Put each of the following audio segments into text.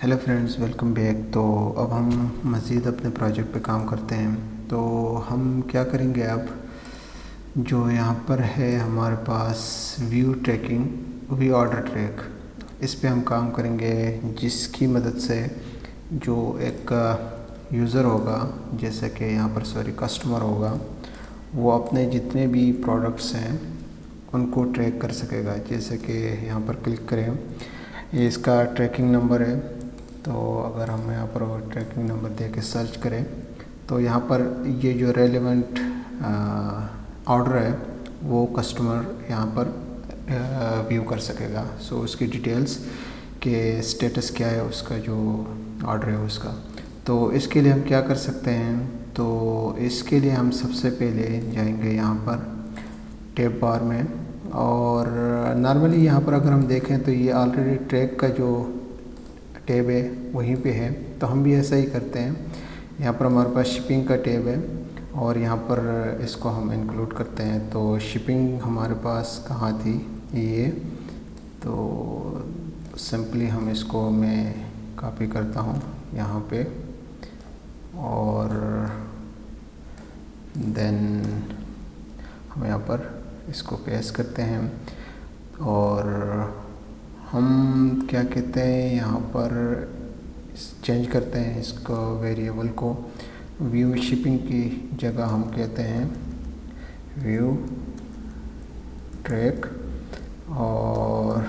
Hello friends, welcome back. तो अब हम मज़ीद अपने प्रोजेक्ट पे काम करते हैं। तो हम क्या करेंगे, अब जो यहाँ पर है हमारे पास view tracking, view order track, इस पे हम काम करेंगे, जिसकी मदद से जो एक यूज़र होगा, जैसे कि यहाँ पर कस्टमर होगा, वो अपने जितने भी प्रोडक्ट्स हैं उनको ट्रैक कर सकेगा। जैसे कि यहाँ पर क्लिक करें, ये इसका ट्रैकिंग नंबर है। तो अगर हम यहाँ पर ट्रैकिंग नंबर दे के सर्च करें तो यहाँ पर ये जो रेलेवेंट ऑर्डर है वो कस्टमर यहाँ पर व्यू कर सकेगा। सो उसकी डिटेल्स के स्टेटस क्या है, उसका जो ऑर्डर है उसका। तो इसके लिए हम क्या कर सकते हैं, तो इसके लिए हम सबसे पहले जाएंगे यहाँ पर टैब बार में, और नॉर्मली यहाँ पर अगर हम देखें तो ये ऑलरेडी ट्रैक का जो टैब है वहीं पे है। तो हम भी ऐसा ही करते हैं। यहाँ पर हमारे पास शिपिंग का टैब है और यहाँ पर इसको हम इंक्लूड करते हैं। तो शिपिंग हमारे पास कहाँ थी, ये तो सिंपली हम इसको मैं कॉपी करता हूँ यहाँ पे, और देन हम यहाँ पर इसको पेस्ट करते हैं। और हम क्या कहते हैं, यहाँ पर चेंज करते हैं इसको वेरिएबल को, व्यू शिपिंग की जगह हम कहते हैं व्यू ट्रैक। और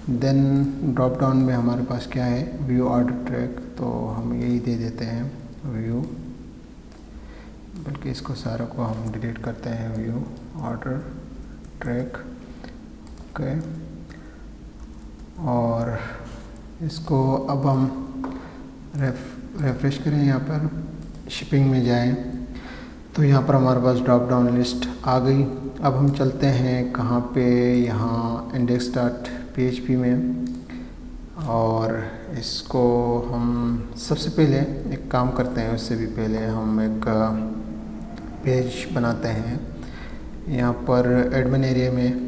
देन ड्रॉप डाउन में हमारे पास क्या है, व्यू ऑर्डर ट्रैक। तो हम यही दे देते हैं व्यू, बल्कि इसको सारा को हम डिलीट करते हैं, व्यू ऑर्डर ट्रैक। ओके, और इसको अब हम रेफ्रेश करें, यहाँ पर शिपिंग में जाएं तो यहाँ पर हमारे पास ड्रॉप डाउन लिस्ट आ गई। अब हम चलते हैं कहाँ पे, यहाँ इंडेक्स डॉट PHP में, और इसको हम सबसे पहले एक काम करते हैं। उससे भी पहले हम एक पेज बनाते हैं यहाँ पर एडमिन एरिया में,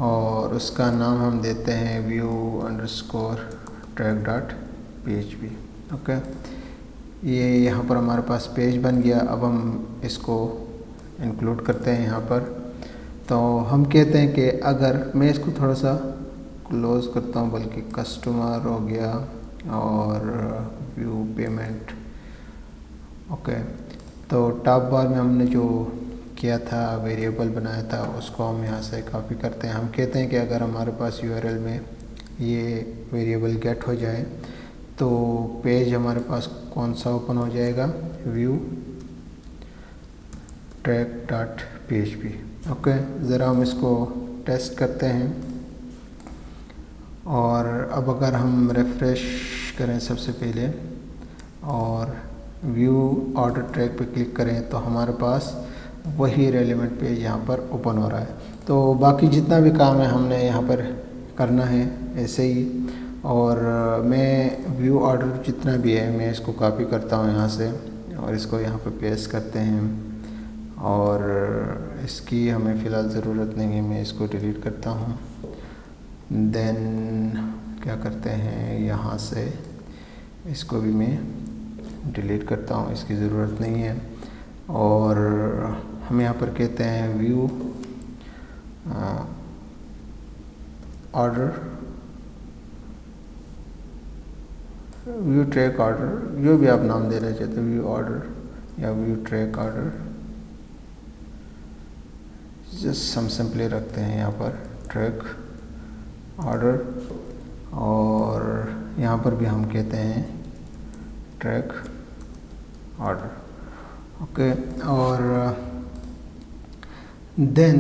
और उसका नाम हम देते हैं view underscore track dot PHP। Okay, ये यहाँ पर हमारे पास पेज बन गया। अब हम इसको इंक्लूड करते हैं यहाँ पर। तो हम कहते हैं कि अगर मैं इसको थोड़ा सा क्लोज करता हूँ, बल्कि कस्टमर हो गया और व्यू पेमेंट। ओके, तो टॉप बार में हमने जो किया था, वेरिएबल बनाया था, उसको हम यहाँ से कॉपी करते हैं। हम कहते हैं कि अगर हमारे पास URL में ये वेरिएबल गेट हो जाए तो पेज हमारे पास कौन सा ओपन हो जाएगा, view track dot PHP। Okay, ज़रा हम इसको टेस्ट करते हैं। और अब अगर हम रिफ़्रेश करें सबसे पहले और व्यू ऑर्डर ट्रैक पे क्लिक करें तो हमारे पास वही रेलेवेंट पेज यहाँ पर ओपन हो रहा है। तो बाकी जितना भी काम है हमने यहाँ पर करना है ऐसे ही। और मैं व्यू ऑर्डर जितना भी है मैं इसको कॉपी करता हूँ यहाँ से, और इसको यहाँ पर पेस्ट करते हैं। और इसकी हमें फ़िलहाल ज़रूरत नहीं है, मैं इसको डिलीट करता हूँ। देन क्या करते हैं, यहाँ से इसको भी मैं डिलीट करता हूँ, इसकी ज़रूरत नहीं है। और हम यहाँ पर कहते हैं view order, view track order, जो भी आप नाम देना चाहते हैं, व्यू ऑर्डर या व्यू ट्रैक ऑर्डर, जस्ट हम सिंपली रखते हैं यहाँ पर ट्रैक ऑर्डर। और यहाँ पर भी हम कहते हैं ट्रैक ऑर्डर। ओके, और देन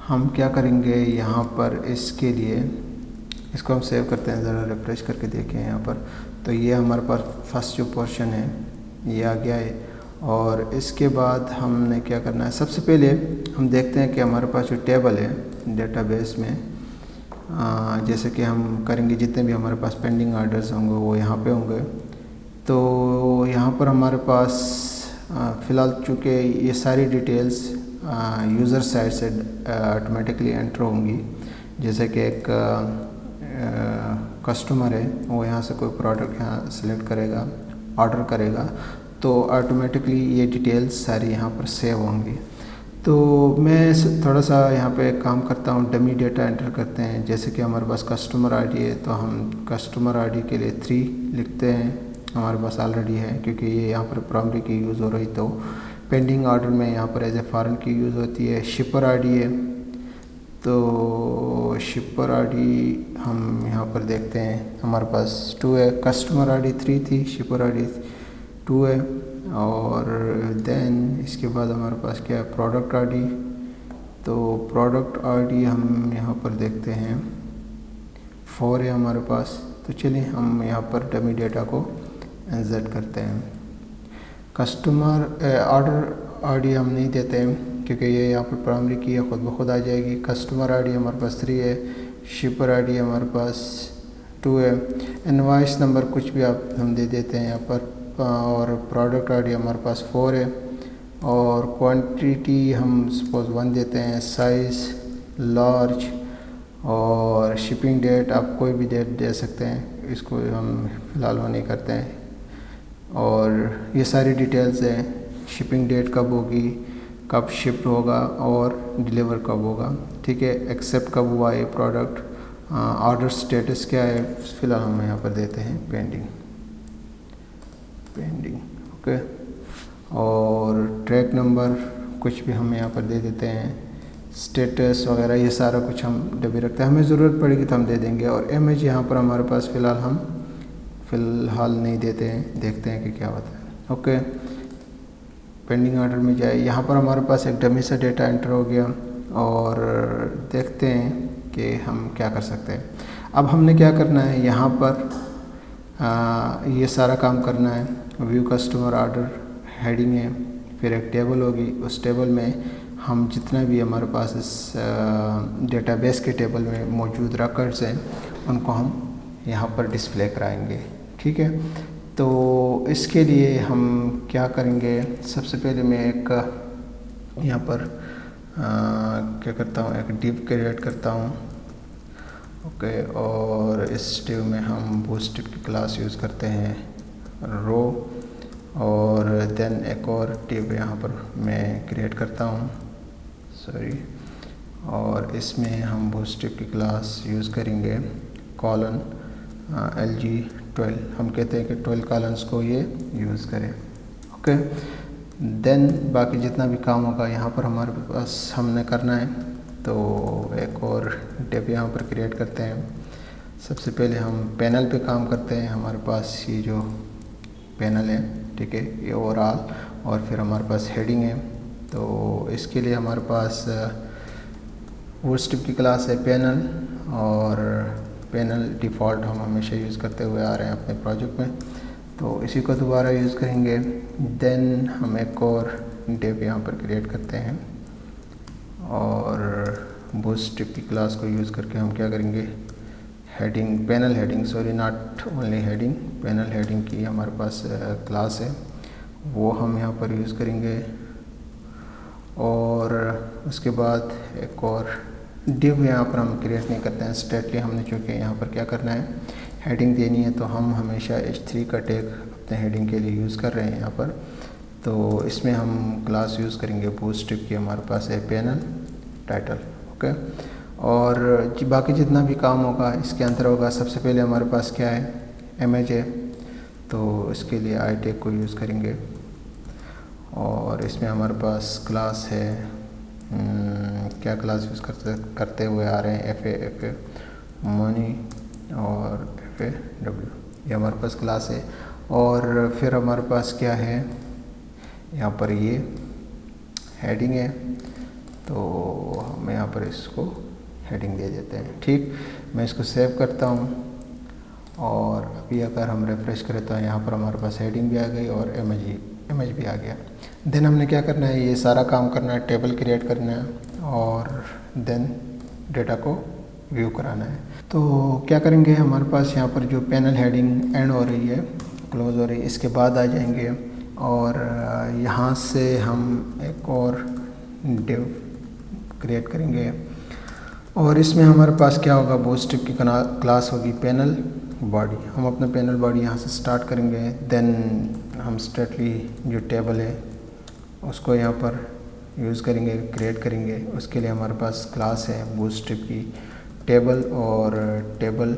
हम क्या करेंगे, यहाँ पर इसके लिए इसको हम सेव करते हैं। ज़रा रिफ्रेश करके देखें यहाँ पर, तो ये हमारे पास फर्स्ट जो पोर्शन है ये आ गया है। और इसके बाद हमने क्या करना है, सबसे पहले हम देखते हैं कि हमारे पास जो टेबल है डेटाबेस में, जैसे कि हम करेंगे जितने भी हमारे पास पेंडिंग ऑर्डर्स होंगे वो यहाँ पे होंगे। तो यहाँ पर हमारे पास फ़िलहाल चूँकि ये सारी डिटेल्स यूज़र साइड से ऑटोमेटिकली एंटर होंगी, जैसे कि एक कस्टमर है, वो यहाँ से कोई प्रोडक्ट यहाँ सेलेक्ट करेगा, ऑर्डर करेगा, तो ऑटोमेटिकली ये डिटेल्स सारी यहाँ पर सेव होंगी। तो मैं थोड़ा सा यहाँ पे काम करता हूँ, डमी डेटा एंटर करते हैं। जैसे कि हमारे पास कस्टमर आईडी है, तो हम कस्टमर आईडी के लिए 3 लिखते हैं, हमारे पास ऑलरेडी है क्योंकि ये यहाँ पर प्राइमरी की यूज़ हो रही। तो पेंडिंग ऑर्डर में यहाँ पर एज ए फॉरेन की यूज़ होती है। शिपर आईडी है, तो शिपर आईडी हम यहाँ पर देखते हैं, हमारे पास 2 है। कस्टमर आईडी 3 थी, शिपर आईडी 2 है। और देन इसके बाद हमारे पास क्या है, प्रोडक्ट आईडी। तो प्रोडक्ट आईडी हम यहाँ पर देखते हैं 4 है हमारे पास। तो चलिए हम यहाँ पर डमी डेटा को इंसर्ट करते हैं। कस्टमर ऑर्डर आईडी हम नहीं देते हैं क्योंकि ये यहाँ पर प्राइमरी की है, खुद ब खुद आ जाएगी। कस्टमर आईडी हमारे पास 3 है, शिपर आईडी हमारे पास 2 है। इनवॉइस नंबर कुछ भी आप हम दे देते हैं यहाँ पर। और प्रोडक्ट आईडी हमारे पास 4 है। और क्वांटिटी हम सपोज 1 देते हैं। Size large. और शिपिंग डेट आप कोई भी डेट दे सकते हैं, इसको हम फ़िलहाल वो नहीं करते हैं। और ये सारी डिटेल्स हैं, शिपिंग डेट कब होगी, कब शिफ्ट होगा और डिलीवर कब होगा, ठीक है। एक्सेप्ट कब हुआ ये प्रोडक्ट, ऑर्डर स्टेटस क्या है, फ़िलहाल हम यहाँ पर देते हैं पेंडिंग, ओके। और ट्रैक नंबर कुछ भी हम यहाँ पर दे देते हैं। स्टेटस वगैरह ये सारा कुछ हम डबी रखते हैं, हमें ज़रूरत पड़ेगी तो हम दे देंगे। और इमेज यहाँ पर हमारे पास फ़िलहाल नहीं देते हैं, देखते हैं कि क्या होता है, ओके। पेंडिंग ऑर्डर में जाए, यहाँ पर हमारे पास एक डमी सा डेटा एंटर हो गया। और देखते हैं कि हम क्या कर सकते हैं। अब हमने क्या करना है, यहाँ पर ये सारा काम करना है। व्यू कस्टमर ऑर्डर हेडिंग है, फिर एक टेबल होगी, उस टेबल में हम जितना भी हमारे पास इस डेटाबेस के टेबल में मौजूद रिकॉर्ड्स हैं उनको हम यहाँ पर डिस्प्ले कराएंगे, ठीक है। तो इसके लिए हम क्या करेंगे, सबसे पहले मैं एक यहाँ पर क्या करता हूँ, एक डिव क्रिएट करता हूँ, ओके। और इस डिव में हम बूटस्ट्रैप की क्लास यूज़ करते हैं, रो। और देन एक और डिव यहाँ पर मैं क्रिएट करता हूँ, सॉरी। और इसमें हम बूटस्ट्रैप की क्लास यूज़ करेंगे कॉलन LG12, हम कहते हैं कि 12 कॉलम्स को ये यूज़ करें, ओके। देन बाकी जितना भी काम होगा यहाँ पर हमारे पास हमने करना है। तो एक और डिव यहाँ पर क्रिएट करते हैं। सबसे पहले हम पैनल पे काम करते हैं, हमारे पास ये जो पैनल है, ठीक है, ये ओवरऑल। और फिर हमारे पास हेडिंग है। तो इसके लिए हमारे पास बूटस्ट्रैप की क्लास है पैनल, और पैनल डिफ़ॉल्ट हम हमेशा यूज़ करते हुए आ रहे हैं अपने प्रोजेक्ट में, तो इसी को दोबारा यूज़ करेंगे। देन हम एक और डिव यहाँ पर क्रिएट करते हैं, और बूटस्ट्रैप की क्लास को यूज़ करके हम क्या करेंगे, heading, panel heading, sorry not only heading, panel heading की हमारे पास क्लास है, वो हम यहाँ पर यूज़ करेंगे। और उसके बाद एक और डिव यहाँ पर हम क्रिएट नहीं करते हैं, स्ट्रेटली हमने चूँकि यहाँ पर क्या करना है, हेडिंग देनी है, तो हम हमेशा H3 का टैग अपने हेडिंग के लिए यूज़ कर रहे हैं यहाँ पर। तो इसमें हम क्लास यूज़ करेंगे बूटस्ट्रैप की, हमारे पास है पैनल टाइटल, ओके। और बाकी जितना भी काम होगा इसके अंदर होगा। सबसे पहले हमारे पास क्या है, इमेज है, तो इसके लिए आई टैग को यूज़ करेंगे। और इसमें हमारे पास क्लास है, क्या क्लास यूज़ करते हुए आ रहे हैं, FA मनी और FAW, ये हमारे पास क्लास है। और फिर हमारे पास क्या है, यहाँ पर ये हेडिंग है, तो हम यहाँ पर इसको हेडिंग दे देते हैं, ठीक। मैं इसको सेव करता हूँ, और अभी अगर हम रिफ्रेश करें तो यहाँ पर हमारे पास हेडिंग भी आ गई और इमेज भी आ गया। देन हमने क्या करना है, ये सारा काम करना है, टेबल क्रिएट करना है, और देन डेटा को व्यू कराना है। तो क्या करेंगे, हमारे पास यहाँ पर जो पैनल हेडिंग एंड हो रही है, क्लोज हो रही है, इसके बाद आ जाएंगे। और यहाँ से हम एक और डिव क्रिएट करेंगे, और इसमें हमारे पास क्या होगा, बूटस्ट्रैप की क्लास होगी पैनल बॉडी। हम अपना पैनल बॉडी यहाँ से स्टार्ट करेंगे। देन हम स्ट्रेटली जो टेबल है उसको यहाँ पर यूज़ करेंगे, क्रिएट करेंगे। उसके लिए हमारे पास क्लास है बूटस्ट्रैप की टेबल, और टेबल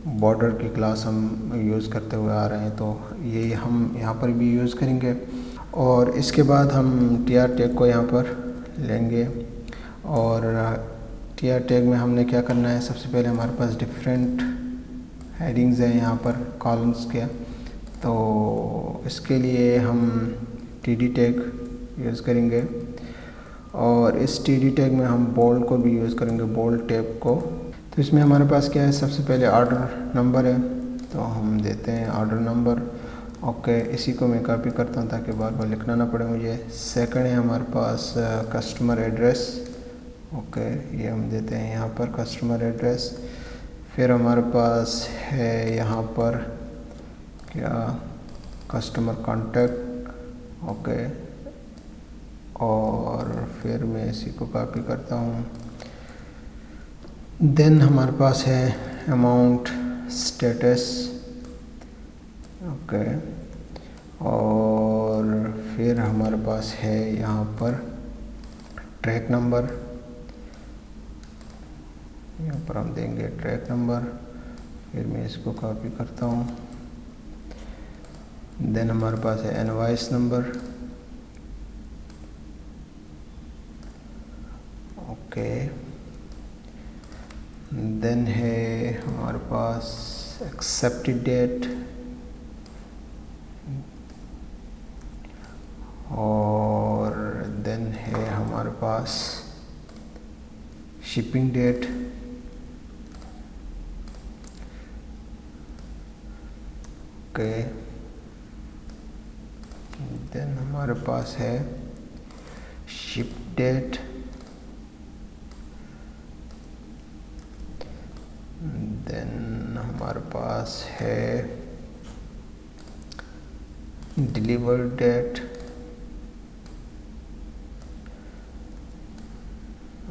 बॉर्डर की क्लास हम यूज़ करते हुए आ रहे हैं, तो ये हम यहाँ पर भी यूज़ करेंगे। और इसके बाद हम टी आर टैग को यहाँ पर लेंगे, और टी आर टैग में हमने क्या करना है, सबसे पहले हमारे पास डिफरेंट हेडिंग्स हैं यहाँ पर कॉलम्स के, तो इसके लिए हम टी डी टैग यूज़ करेंगे। और इस टी डी टैग में हम बोल्ड को भी यूज़ करेंगे, बोल्ड टैग को। तो इसमें हमारे पास क्या है, सबसे पहले ऑर्डर नंबर है, तो हम देते हैं ऑर्डर नंबर। ओके, इसी को मैं कॉपी करता हूँ ताकि बार बार लिखना ना पड़े मुझे। सेकंड है हमारे पास कस्टमर एड्रेस। ओके, ये हम देते हैं यहाँ पर कस्टमर एड्रेस। फिर हमारे पास है यहाँ पर क्या, कस्टमर कॉन्टैक्ट। ओके, और फिर मैं इसी को कॉपी करता हूँ। देन हमारे पास है अमाउंट स्टेटस। ओके, और फिर हमारे पास है यहाँ पर ट्रैक नंबर, यहाँ पर हम देंगे ट्रैक नंबर। फिर मैं इसको कॉपी करता हूँ। देन हमारे पास है इनवॉइस नंबर। ओके, देन है हमारे पास एक्सेप्टेड डेट, और देन है हमारे पास शिपिंग डेट। ओके, देन हमारे पास है शिप डेट। देन हमारे पास है डिलीवर डेट।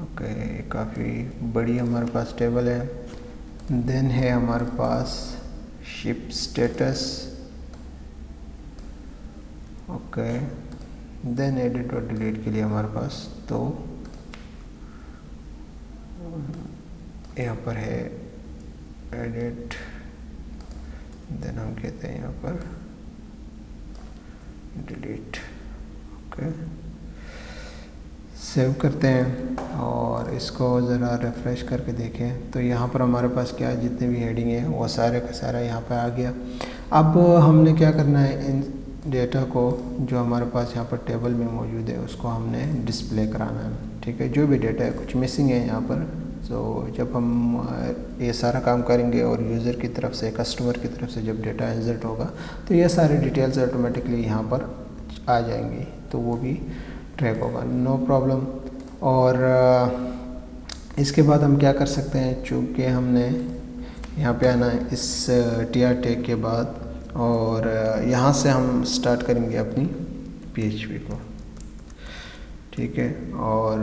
ओके, काफ़ी बड़ी हमारे पास टेबल है। देन है हमारे पास ship status. Okay, then edit और डिलीट के लिए हमारे पास तो यहाँ पर है एडिट, देन हम कहते हैं यहाँ पर डिलीट। ओके, सेव करते हैं और इसको ज़रा रिफ़्रेश करके देखें तो यहाँ पर हमारे पास क्या है, जितने भी हेडिंग है वो सारे का सारा यहाँ पर आ गया। अब हमने क्या करना है, इन डेटा को जो हमारे पास यहाँ पर टेबल में मौजूद है उसको हमने डिस्प्ले कराना है। ठीक है, जो भी डेटा है कुछ मिसिंग है यहाँ पर, तो जब हम ये सारा काम करेंगे और यूज़र की तरफ से, कस्टमर की तरफ से जब डेटा इंसर्ट होगा तो ये सारे डिटेल्स ऑटोमेटिकली यहाँ पर आ जाएंगी, तो वो भी ट्रैक होगा, नो प्रॉब्लम। और इसके बाद हम क्या कर सकते हैं, चूँकि हमने यहाँ पे आना है इस टी आर टैग के बाद, और यहाँ से हम स्टार्ट करेंगे अपनी PHP को। ठीक है, और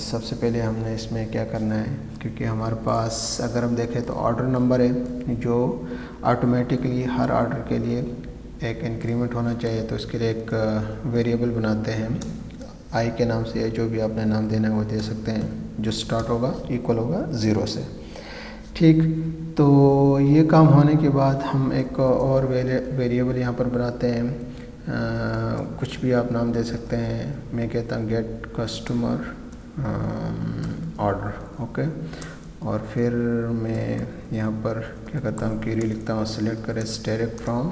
सबसे पहले हमने इसमें क्या करना है, क्योंकि हमारे पास अगर हम देखें तो ऑर्डर नंबर है जो ऑटोमेटिकली हर ऑर्डर के लिए एक इंक्रीमेंट होना चाहिए, तो इसके लिए एक वेरिएबल बनाते हैं आई के नाम से, जो भी आपने नाम देना है वो दे सकते हैं, जो स्टार्ट होगा इक्वल होगा 0 से। ठीक, तो ये काम होने के बाद हम एक और वेरिएबल यहाँ पर बनाते हैं, कुछ भी आप नाम दे सकते हैं। मैं कहता हूँ गेट कस्टमर ऑर्डर। ओके, और फिर मैं यहाँ पर क्या करता हूँ, क्वेरी लिखता हूँ, सेलेक्ट करें स्टेरिक फ्रॉम,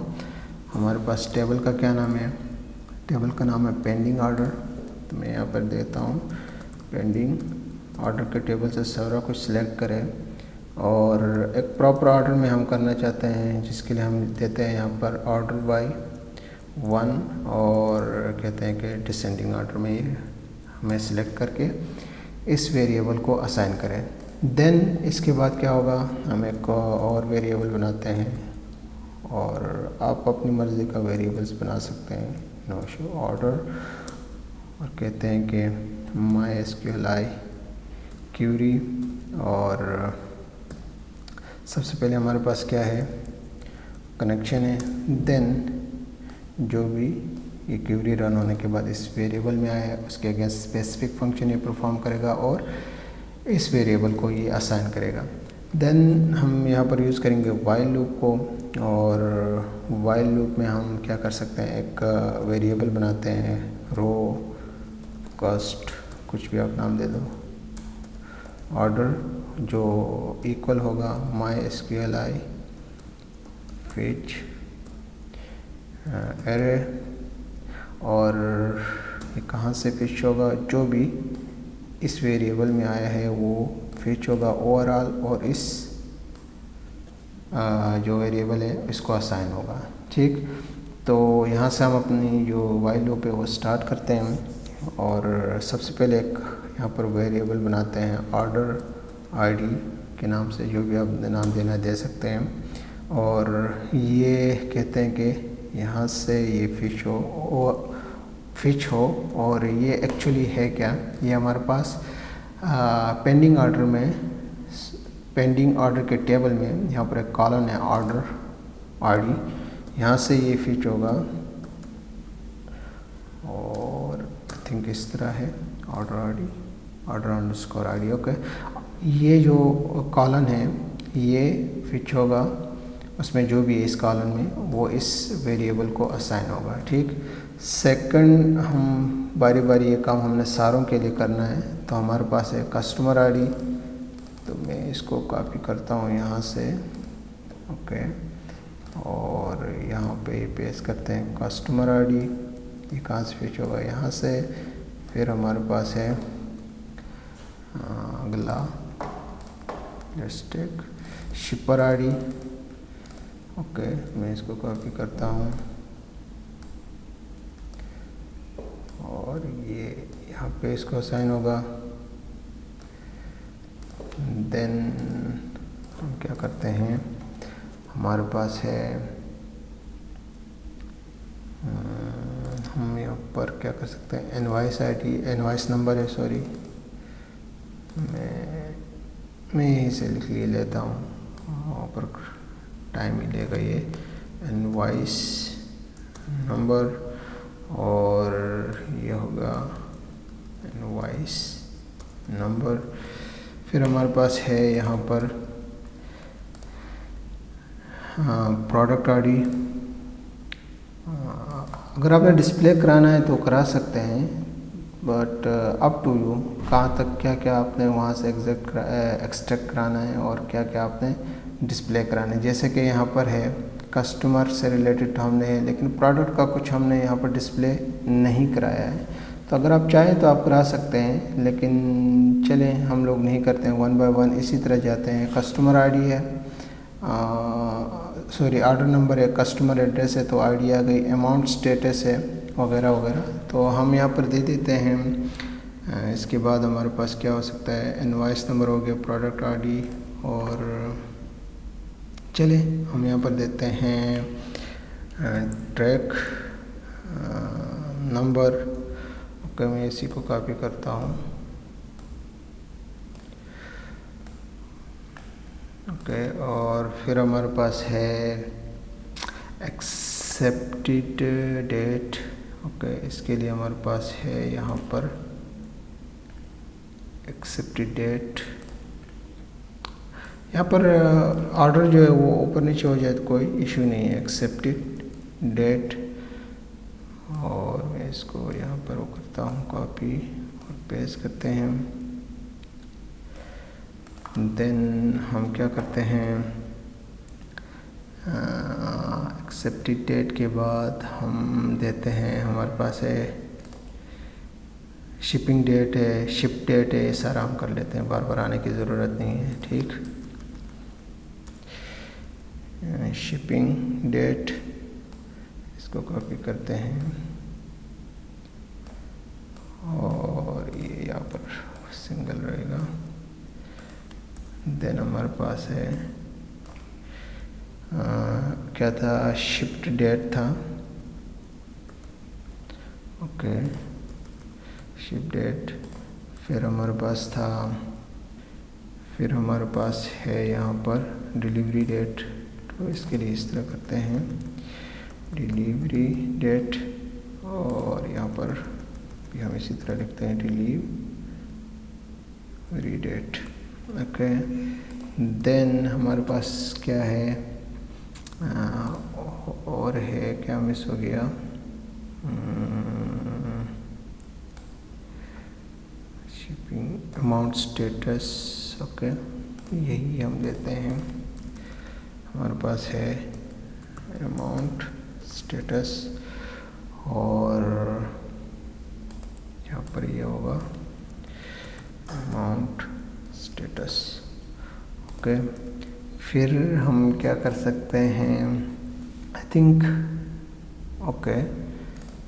हमारे पास टेबल का क्या नाम है, टेबल का नाम है पेंडिंग ऑर्डर, तो मैं यहाँ पर देता हूँ पेंडिंग ऑर्डर के टेबल से सारा कुछ सिलेक्ट करें, और एक प्रॉपर ऑर्डर में हम करना चाहते हैं, जिसके लिए हम देते हैं यहाँ पर ऑर्डर बाय 1, और कहते हैं कि डिसेंडिंग ऑर्डर में ये हमें सिलेक्ट करके इस वेरिएबल को असाइन करें। देन इसके बाद क्या होगा, हम एक और वेरिएबल बनाते हैं, और आप अपनी मर्ज़ी का वेरिएबल्स बना सकते हैं, नो इशू। ऑर्डर, और कहते हैं कि MySQLi क्यूरी, और सबसे पहले हमारे पास क्या है, कनेक्शन है। देन जो भी ये क्वेरी रन होने के बाद इस वेरिएबल में आया है उसके अगेंस्ट स्पेसिफिक फंक्शन ये परफॉर्म करेगा और इस वेरिएबल को ये असाइन करेगा। देन हम यहाँ पर यूज़ करेंगे वाइल लूप को, और वाइल लूप में हम क्या कर सकते हैं, एक वेरिएबल बनाते हैं रो कॉस्ट, कुछ भी आप नाम दे दो, ऑर्डर जो इक्वल होगा MySQLi fetch एरे, और ये कहाँ से फिच होगा, जो भी इस वेरिएबल में आया है वो फिच होगा ओवरऑल, और इस जो वेरिएबल है इसको असाइन होगा। ठीक, तो यहाँ से हम अपनी जो वाइल लूप है वो स्टार्ट करते हैं, और सबसे पहले एक यहाँ पर वेरिएबल बनाते हैं ऑर्डर आईडी के नाम से, जो भी आप नाम देना दे सकते हैं, और ये कहते हैं कि यहाँ से ये फिच हो, और ये एक्चुअली है क्या, ये हमारे पास पेंडिंग ऑर्डर में, पेंडिंग ऑर्डर के टेबल में यहाँ पर एक कॉलम है ऑर्डर आईडी, यहाँ से ये फिच होगा, और आई थिंक इस तरह है order ID, order underscore ID. Okay, ये जो कॉलम है ये फिच होगा, उसमें जो भी है इस कॉलम में वो इस वेरिएबल को असाइन होगा। ठीक, सेकंड हम बारी बारी ये काम हमने सारों के लिए करना है, तो हमारे पास है कस्टमर आईडी, तो मैं इसको कॉपी करता हूँ यहाँ से। ओके, और यहाँ पे पेस्ट करते हैं कस्टमर आईडी, ये कहाँ से फिच होगा, यहाँ से। फिर हमारे पास है अगला जस्ट एक शिपर आईडी। ओके, मैं इसको कॉपी करता हूँ, और ये यहाँ पे इसको असाइन होगा। देन हम क्या करते हैं, हमारे पास है हम यहाँ पर क्या कर सकते हैं, इनवॉइस आईडी, इनवॉइस नंबर है, सॉरी मैं यहीं से लिख लेता हूँ, वहाँ पर टाइम ही लेगा ये, इनवॉइस नंबर, और ये होगा इनवॉइस नंबर। फिर हमारे पास है यहाँ पर प्रोडक्ट आईडी, अगर आपने डिस्प्ले कराना है तो करा सकते हैं, बट अप टू यू, कहाँ तक क्या क्या आपने वहाँ से एक्सट्रैक्ट कराना है और क्या क्या आपने डिस्प्ले कराना है। जैसे कि यहाँ पर है कस्टमर से रिलेटेड हमने है, लेकिन प्रोडक्ट का कुछ हमने यहाँ पर डिस्प्ले नहीं कराया है, तो अगर आप चाहें तो आप करा सकते हैं, लेकिन चलें हम लोग नहीं करते हैं, 1 बाय 1 इसी तरह जाते हैं। कस्टमर आईडी है, सॉरी ऑर्डर नंबर है, कस्टमर एड्रेस है तो आईडी आ गई, अमाउंट स्टेटस है वगैरह वगैरह, तो हम यहाँ पर दे देते हैं। इसके बाद हमारे पास क्या हो सकता है, इनवॉइस नंबर हो गया, प्रोडक्ट आईडी, और चलिए हम यहाँ पर देते हैं ट्रैक नंबर। ओके, मैं इसी को कॉपी करता हूँ। ओके, और फिर हमारे पास है एक्सेप्टेड डेट। ओके, इसके लिए हमारे पास है यहाँ पर एक्सेप्टेड डेट, यहाँ पर ऑर्डर जो है वो ऊपर नीचे हो जाए तो कोई इशू नहीं है, एक्सेप्टेड डेट, और मैं इसको यहाँ पर वो करता हूँ कॉपी और पेस्ट करते हैं। देन हम क्या करते हैं, एक्सेप्टेड डेट के बाद हम देते हैं, हमारे पास है शिपिंग डेट है, शिप डेट है, ये सारा हम कर लेते हैं, बार बार आने की ज़रूरत नहीं है। ठीक, शिपिंग डेट, इसको कॉपी करते हैं, और ये यहाँ पर सिंगल रहेगा। देन हमारे पास है क्या था, शिफ्ट डेट था। ओके, शिफ्ट डेट, फिर हमारे पास था फिर हमारे पास है यहाँ पर डिलीवरी डेट, तो इसके लिए इस तरह करते हैं डिलीवरी डेट, और यहाँ पर भी हम इसी तरह लिखते हैं डिलीवरी डेट। ओके, देन हमारे पास क्या है, और है क्या मिस हो गया, शिपिंग अमाउंट स्टेटस। ओके, यही हम देते हैं, हमारे पास है अमाउंट स्टेटस, और यहाँ पर ये होगा अमाउंट स्टेटस। ओके, फिर हम क्या कर सकते हैं, आई थिंक ओके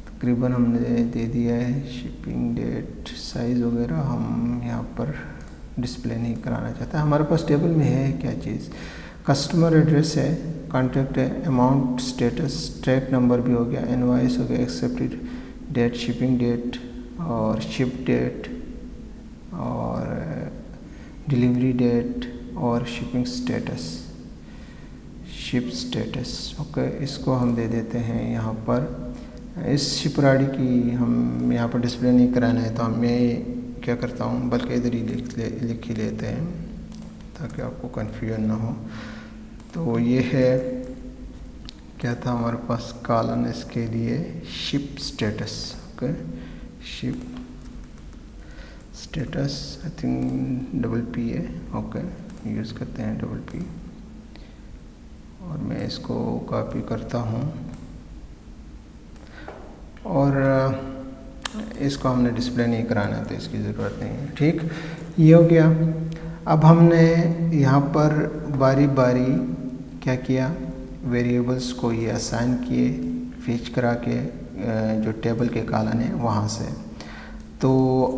तकरीबन हमने दे दिया है। शिपिंग डेट, साइज़ वगैरह हम यहाँ पर डिस्प्ले नहीं कराना चाहता। हमारे पास टेबल में है क्या चीज़, कस्टमर एड्रेस है, कॉन्टैक्ट है, अमाउंट स्टेटस, ट्रैक नंबर भी हो गया, इनवॉइस हो गया, एक्सेप्टेड डेट, शिपिंग डेट और शिप डेट और डिलीवरी डेट और shipping status, ship status. Okay, इसको हम दे देते हैं यहाँ पर। इस शिपराड़ी की हम यहाँ पर डिस्प्ले नहीं कराना है, तो मैं क्या करता हूँ, बल्कि इधर ही लिख ही लेते हैं ताकि आपको कन्फ्यूजन ना हो। तो ये है, क्या था हमारे पास कॉलन, इसके लिए ship status. Okay, ship status I think double P है। ओके, यूज़ करते हैं डबल पी, और मैं इसको कॉपी करता हूँ, और इसको हमने डिस्प्ले नहीं कराना, तो इसकी ज़रूरत नहीं है। ठीक, ये हो गया। अब हमने यहाँ पर बारी बारी क्या किया, वेरिएबल्स को ये असाइन किए, फीच करा के जो टेबल के कॉलन है वहाँ से। तो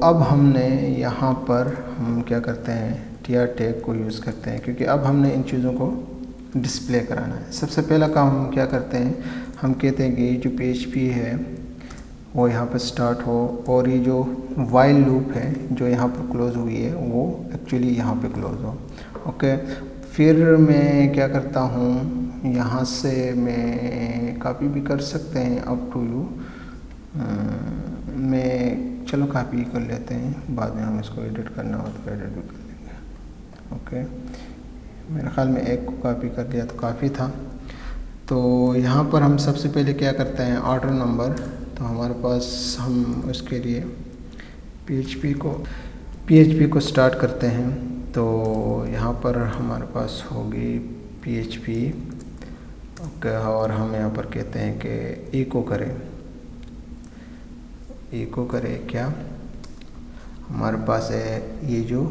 अब हमने यहाँ पर हम क्या करते हैं, टीआर टैग को यूज़ करते हैं, क्योंकि अब हमने इन चीज़ों को डिस्प्ले कराना है। सबसे पहला काम हम क्या करते हैं, हम कहते हैं कि जो PHP है वो यहाँ पर स्टार्ट हो, और ये जो वाइल लूप है जो यहाँ पर क्लोज हुई है वो एक्चुअली यहाँ पे क्लोज हो। ओके, फिर मैं क्या करता हूँ, यहाँ से मैं कॉपी भी कर सकते हैं, अप टू यू। मैं चलो कॉपी कर लेते हैं, बाद में हम इसको एडिट करना हो तो एडिट भी कर लेंगे। ओके, मेरे ख्याल में एक को कॉपी कर लिया तो काफ़ी था। तो यहाँ पर हम सबसे पहले क्या करते हैं, ऑर्डर नंबर। तो हमारे पास हम उसके लिए PHP को स्टार्ट करते हैं। तो यहाँ पर हमारे पास होगी PHP। ओके, और हम यहाँ पर कहते हैं कि इको करें क्या, हमारे पास है ये जो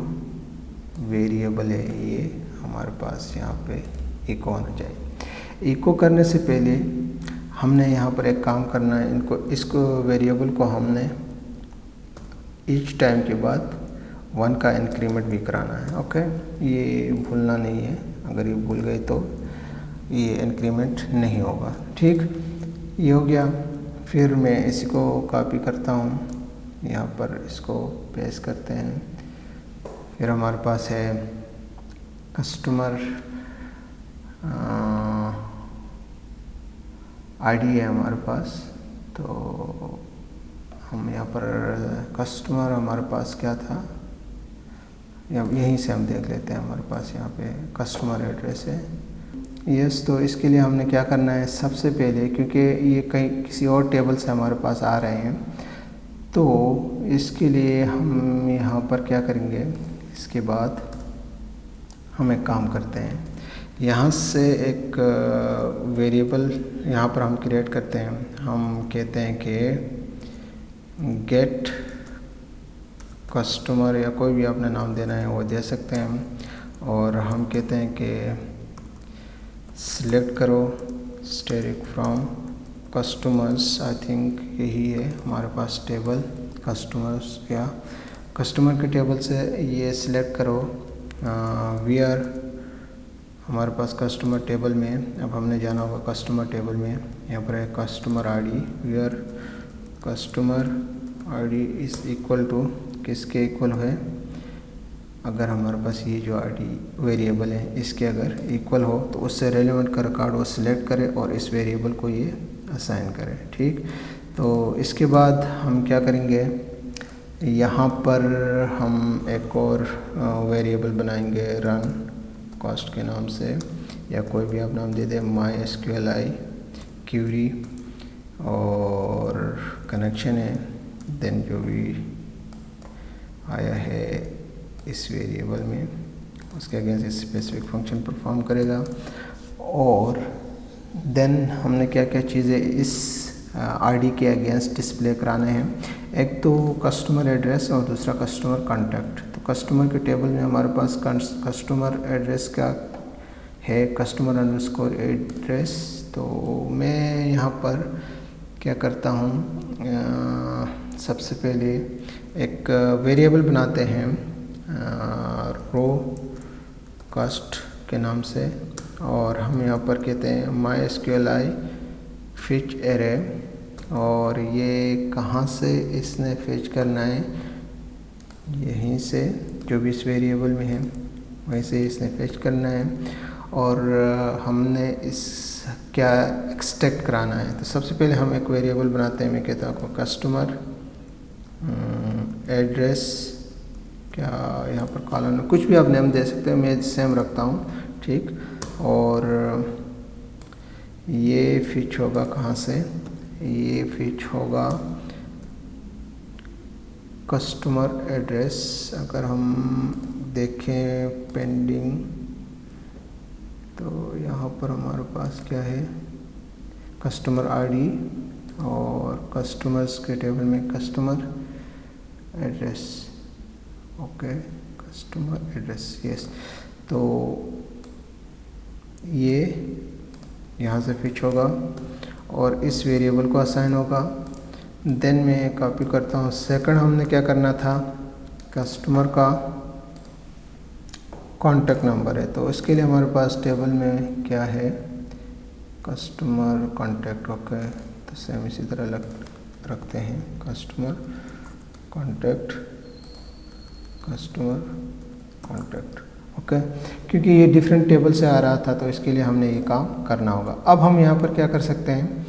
वेरिएबल है, ये हमारे पास यहाँ पे इको होना चाहिए। इको करने से पहले हमने यहाँ पर एक काम करना है, इसको वेरिएबल को हमने ईच टाइम के बाद 1 का इंक्रीमेंट भी कराना है। ओके, ये भूलना नहीं है, अगर ये भूल गए तो ये इंक्रीमेंट नहीं होगा। ठीक, ये हो गया। फिर मैं इसको कॉपी करता हूँ, यहाँ पर इसको पेस्ट करते हैं। फिर हमारे पास है कस्टमर आईडी है हमारे पास। तो हम यहाँ पर कस्टमर, हमारे पास क्या था, यहीं से हम देख लेते हैं। हमारे पास यहाँ पे कस्टमर एड्रेस है। यस, तो इसके लिए हमने क्या करना है, सबसे पहले क्योंकि ये कहीं किसी और टेबल से हमारे पास आ रहे हैं, तो इसके लिए हम यहाँ पर क्या करेंगे, इसके बाद हम एक काम करते हैं, यहाँ से एक वेरिएबल यहाँ पर हम क्रिएट करते हैं। हम कहते हैं कि गेट कस्टमर, या कोई भी आपने नाम देना है वो दे सकते हैं। और हम कहते हैं कि सिलेक्ट करो steric from customers, I think यही है हमारे पास टेबल कस्टमर्स, या कस्टमर के टेबल से ये सिलेक्ट करो वेयर। हमारे पास कस्टमर टेबल में, अब हमने जाना होगा कस्टमर टेबल में, यहाँ पर है customer ID, where customer ID is equal to, किसके इक्वल है, अगर हमारे पास ये जो आईडी वेरिएबल है इसके अगर इक्वल हो तो उससे रेलेवेंट का रिकॉर्ड वो सिलेक्ट करे और इस वेरिएबल को ये असाइन करे। ठीक, तो इसके बाद हम क्या करेंगे, यहाँ पर हम एक और वेरिएबल बनाएंगे रन कॉस्ट के नाम से, या कोई भी आप नाम दे दें, MySQLi क्यूरी और कनेक्शन है, देन जो भी आया है इस वेरिएबल में उसके अगेंस्ट स्पेसिफिक फंक्शन परफॉर्म करेगा। और देन हमने क्या क्या चीज़ें इस आईडी के अगेंस्ट डिस्प्ले कराने हैं, एक तो कस्टमर एड्रेस और दूसरा कस्टमर कॉन्टैक्ट। तो कस्टमर के टेबल में हमारे पास कस्टमर एड्रेस का है कस्टमर अंडरस्कोर एड्रेस। तो मैं यहाँ पर क्या करता हूँ, सबसे पहले एक वेरिएबल बनाते हैं रो कास्ट के नाम से, और हम यहाँ पर कहते हैं MySQLi फिच एरे, और ये कहाँ से इसने फिच करना है, यहीं से जो भी इस वेरिएबल में है वहीं से इसने फिच करना है। और हमने इस क्या एक्सट्रैक्ट कराना है, तो सबसे पहले हम एक वेरिएबल बनाते हैं, मैं कहता हूँ कस्टमर एड्रेस, क्या यहाँ पर कॉलम में कुछ भी आप नेम दे सकते हैं, मैं सेम रखता हूँ। ठीक, और ये फिच होगा कहाँ से, ये फिच होगा कस्टमर एड्रेस। अगर हम देखें पेंडिंग, तो यहाँ पर हमारे पास क्या है, कस्टमर आईडी और कस्टमर्स के टेबल में customer address. Okay, customer address, yes. तो ये यहाँ से फिच होगा और इस वेरिएबल को असाइन होगा। देन मैं कॉपी करता हूँ, सेकंड हमने क्या करना था, कस्टमर का कॉन्टैक्ट नंबर है, तो इसके लिए हमारे पास टेबल में क्या है, कस्टमर कॉन्टैक्ट। ओके, तो सेम इसी तरह रखते हैं, customer contact, customer contact. Okay, क्योंकि ये डिफरेंट टेबल से आ रहा था तो इसके लिए हमने ये काम करना होगा। अब हम यहाँ पर क्या कर सकते हैं,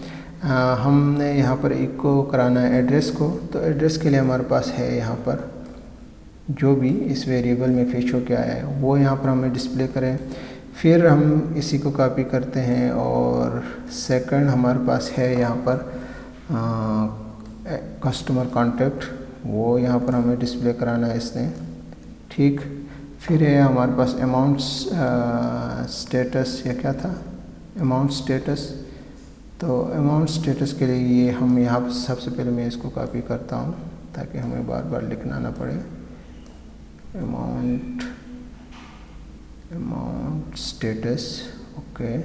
हमने यहाँ पर इको कराना है एड्रेस को, तो एड्रेस के लिए हमारे पास है यहाँ पर जो भी इस वेरिएबल में फिच होके आया है वो यहाँ पर हमें डिस्प्ले करें। फिर हम इसी को कॉपी करते हैं और सेकंड हमारे पास है यहाँ पर कस्टमर कॉन्टैक्ट, वो यहाँ पर हमें डिस्प्ले कराना है इसने। ठीक, फिर है हमारे पास अमाउंट स्टेटस, या क्या था, अमाउंट स्टेटस। तो अमाउंट स्टेटस के लिए ये हम यहाँ पर सबसे पहले मैं इसको कॉपी करता हूँ ताकि हमें बार बार लिखना ना पड़े। Amount status, okay,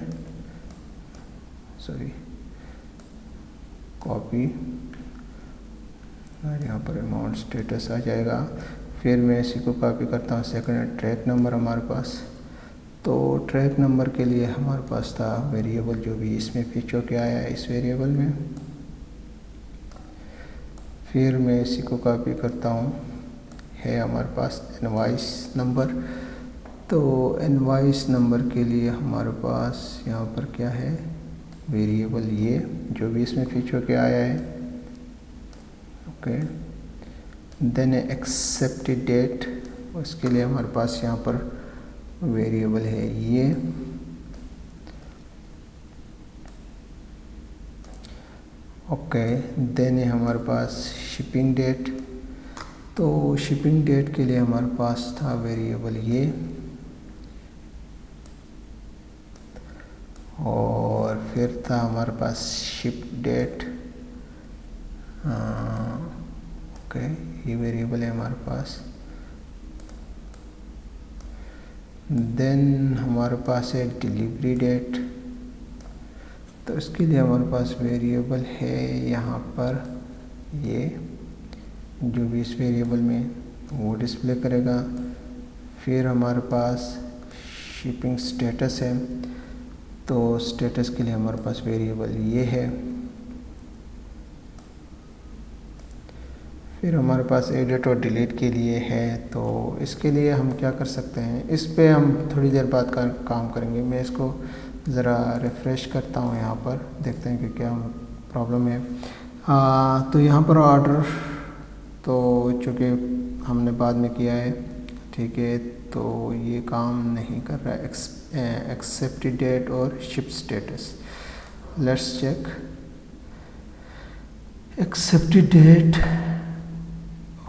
sorry, copy, और यहाँ पर अमाउंट स्टेटस आ जाएगा। फिर मैं इसी को कॉपी करता हूँ, सेकंड ट्रैक नंबर हमारे पास। तो ट्रैक नंबर के लिए हमारे पास था वेरिएबल जो भी इसमें फिच होके आया है इस वेरिएबल में। फिर मैं इसी को कॉपी करता हूँ, है हमारे पास इनवॉइस नंबर। तो इनवॉइस नंबर के लिए हमारे पास यहाँ पर क्या है, वेरिएबल ये जो भी इसमें फिच होके आया है। ओके, देन एक्सेप्टेड डेट, उसके लिए हमारे पास यहाँ पर वेरिएबल है ये। ओके, देन है हमारे पास शिपिंग डेट। तो शिपिंग डेट के लिए हमारे पास था वेरिएबल ये, और फिर था हमारे पास शिप डेट। ओके, ये वेरिएबल है हमारे पास। देन हमारे पास है डिलीवरी डेट, तो इसके लिए हमारे पास वेरिएबल है यहाँ पर ये जो भी इस वेरिएबल में वो डिस्प्ले करेगा। फिर हमारे पास शिपिंग स्टेटस है, तो स्टेटस के लिए हमारे पास वेरिएबल ये है। फिर हमारे पास एडिट और डिलीट के लिए है। तो इसके लिए हम क्या कर सकते हैं, इस पे हम थोड़ी देर बाद काम करेंगे। मैं इसको ज़रा रिफ़्रेश करता हूँ, यहाँ पर देखते हैं कि क्या प्रॉब्लम है। तो यहाँ पर ऑर्डर तो चूँकि हमने बाद में किया है, ठीक है, तो ये काम नहीं कर रहा है। एक्सेप्टेड डेट और ship status, let's check. Accepted date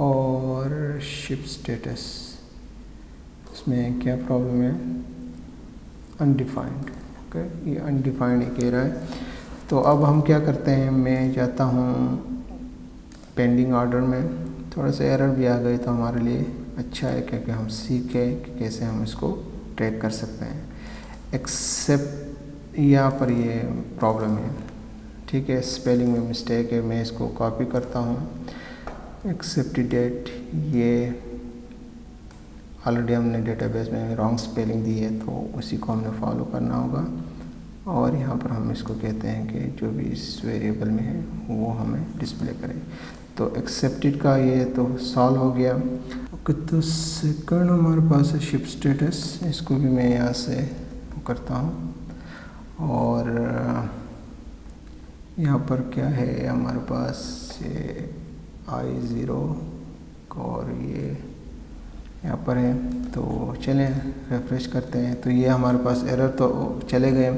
और शिप स्टेटस, इसमें क्या प्रॉब्लम है? अनडिफाइंड, ओके, ये अनडिफाइंड ही कह रहा है। तो अब हम क्या करते हैं, मैं जाता हूँ पेंडिंग ऑर्डर में। थोड़ा सा एरर भी आ गई तो हमारे लिए अच्छा है, क्योंकि हम सीखें कि कैसे हम इसको ट्रैक कर सकते हैं। एक्सेप्ट, यहाँ पर ये प्रॉब्लम है, ठीक है, स्पेलिंग में मिस्टेक है। मैं इसको कॉपी करता हूँ। एक्सेप्टेड डेट, ये ऑलरेडी हमने डेटाबेस में रॉन्ग स्पेलिंग दी है, तो उसी को हमने फॉलो करना होगा। और यहाँ पर हम इसको कहते हैं कि जो भी इस वेरिएबल में है वो हमें डिस्प्ले करें। तो एक्सेप्टेड का ये तो सॉल्व हो गया। ओके, तो सेकंड हमारे पास है शिप स्टेटस, इसको भी मैं यहाँ से करता हूँ। और यहाँ पर क्या है हमारे पास, ये I0 और ये यहाँ पर है। तो चलें रिफ्रेश करते हैं। तो ये हमारे पास एरर तो चले गए,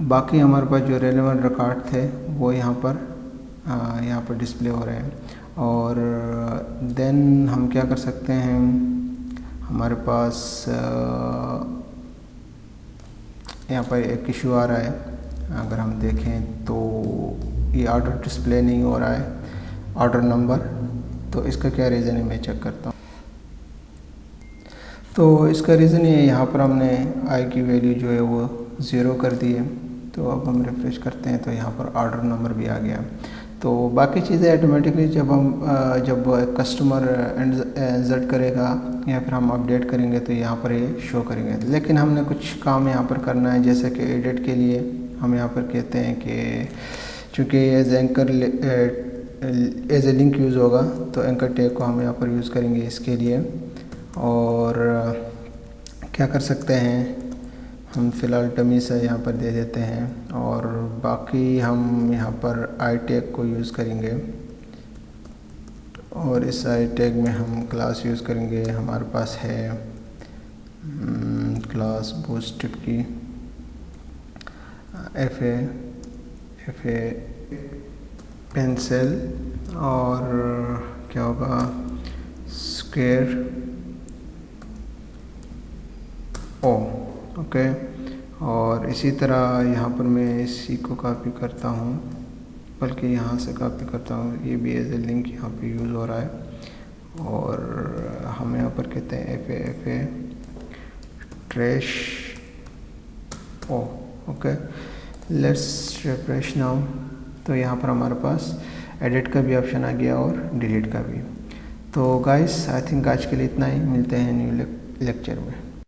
बाकी हमारे पास जो रेलेवेंट रिकॉर्ड थे वो यहाँ पर डिस्प्ले हो रहे हैं। और देन हम क्या कर सकते हैं, हमारे पास यहाँ पर एक इशू आ रहा है। अगर हम देखें तो ये ऑर्डर डिस्प्ले नहीं हो रहा है, ऑर्डर नंबर। तो इसका क्या रीज़न है, मैं चेक करता हूँ। तो इसका रीज़न ये है, यहाँ पर हमने आई की वैल्यू जो है वो 0 कर दी है। तो अब हम रिफ्रेश करते हैं तो यहाँ पर ऑर्डर नंबर भी आ गया। तो बाकी चीज़ें ऑटोमेटिकली जब कस्टमर इंसर्ट करेगा या फिर हम अपडेट करेंगे तो यहाँ पर ये शो करेंगे। लेकिन हमने कुछ काम यहाँ पर करना है, जैसे कि एडिट के लिए हम यहाँ पर कहते हैं कि चूँकि as anchor as a link use होगा, तो एंकर टैग को हम यहाँ पर यूज़ करेंगे इसके लिए। और क्या कर सकते हैं, हम फ़िलहाल डमी से यहाँ पर दे देते हैं। और बाकी हम यहाँ पर आई टैग को यूज़ करेंगे, और इस आई टैग में हम क्लास यूज़ करेंगे। हमारे पास है क्लास बूटस्ट्रैप की एफ ए पेंसिल, और क्या होगा, स्क्वायर ओके। और इसी तरह यहाँ पर मैं इसी को कॉपी करता हूँ, बल्कि यहाँ से कॉपी करता हूँ, ये भी एज ए लिंक यहाँ पे यूज़ हो रहा है। और हम यहाँ पर कहते हैं F A trash okay. Let's refresh now. तो यहाँ पर हमारे पास एडिट का भी ऑप्शन आ गया और डिलीट का भी। तो गाइस, आई थिंक आज के लिए इतना ही, मिलते हैं न्यू लेक्चर में।